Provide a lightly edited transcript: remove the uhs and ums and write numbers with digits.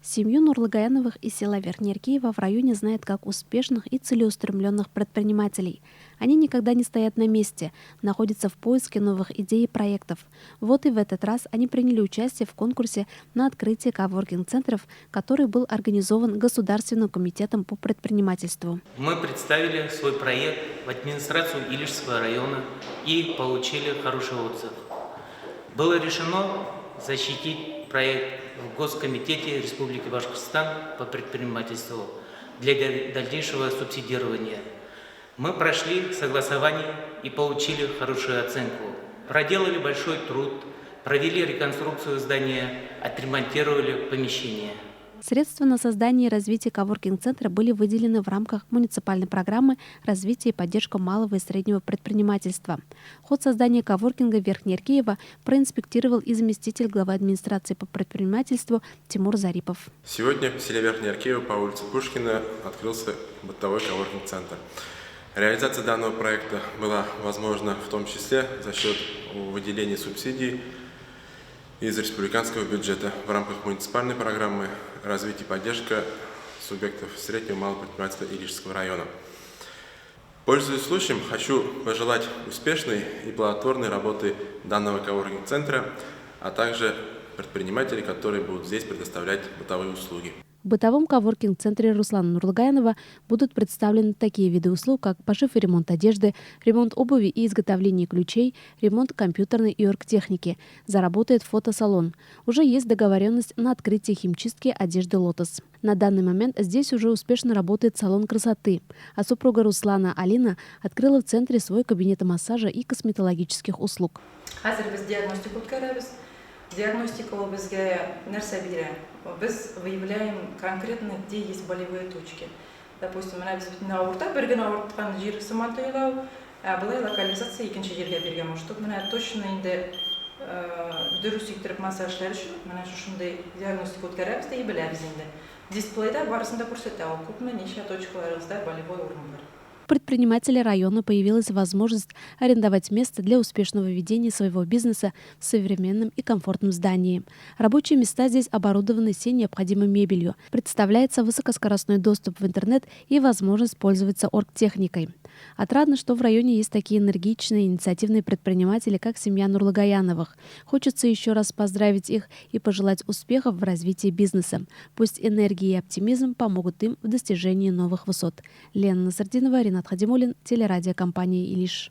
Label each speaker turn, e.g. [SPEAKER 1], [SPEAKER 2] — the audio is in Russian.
[SPEAKER 1] Семью Нурлыгаяновых из села Верхнеаркеево в районе знают как успешных и целеустремленных предпринимателей. Они никогда не стоят на месте, находятся в поиске новых идей и проектов. Вот и в этот раз они приняли участие в конкурсе на открытие коворкинг-центров, который был организован Государственным комитетом по предпринимательству.
[SPEAKER 2] Мы представили свой проект в администрацию Илишского района и получили хороший отзыв. Было решено защитить проект в Госкомитете Республики Башкортостан по предпринимательству для дальнейшего субсидирования. Мы прошли согласование и получили хорошую оценку. Проделали большой труд, провели реконструкцию здания, отремонтировали помещение.
[SPEAKER 1] Средства на создание и развитие коворкинг-центра были выделены в рамках муниципальной программы развития и поддержка малого и среднего предпринимательства. Ход создания коворкинга Верхнеаркеево проинспектировал и заместитель главы администрации по предпринимательству Тимур Зарипов.
[SPEAKER 3] Сегодня в селе Верхнеаркеево по улице Пушкина открылся бытовой коворкинг-центр. Реализация данного проекта была возможна в том числе за счет выделения субсидий из республиканского бюджета в рамках муниципальной программы развития и поддержка субъектов среднего и малого предпринимательства Илишского района. Пользуясь случаем, хочу пожелать успешной и плодотворной работы данного коворкинг-центра, а также предпринимателей, которые будут здесь предоставлять бытовые услуги.
[SPEAKER 1] В бытовом коворкинг-центре Руслана Нурлыгаянова будут представлены такие виды услуг, как пошив и ремонт одежды, ремонт обуви и изготовление ключей, ремонт компьютерной и оргтехники. Заработает фотосалон. Уже есть договоренность на открытие химчистки одежды «Лотос». На данный момент здесь уже успешно работает салон красоты, а супруга Руслана Алина открыла в центре свой кабинет массажа и косметологических услуг.
[SPEAKER 4] Диагностика бізге нәрсе бере. Біз выявляем конкретно, где есть болевые точки. Допустим, біз бүтін ауырта, бірген ауыртқан жер сыман тойылау, бұлай локализация екінші жерге берген мұштық. Точно енді дұрыс үйттіріп массажлар үшін, шушындай диагностика өткәрәбіз де біләбіз енді. Дисплейда барысында көрсетті, ал көпме неше точкаларыңызда болевой орын бар.
[SPEAKER 1] У предпринимателей района появилась возможность арендовать место для успешного ведения своего бизнеса в современном и комфортном здании. Рабочие места здесь оборудованы всей необходимой мебелью. Представляется высокоскоростной доступ в интернет и возможность пользоваться оргтехникой. Отрадно, что в районе есть такие энергичные, инициативные предприниматели, как семья Нурлыгаяновых. Хочется еще раз поздравить их и пожелать успехов в развитии бизнеса. Пусть энергия и оптимизм помогут им в достижении новых высот. Лена Насардинова, Ринат Хадимуллин, телерадиокомпания «Илиш».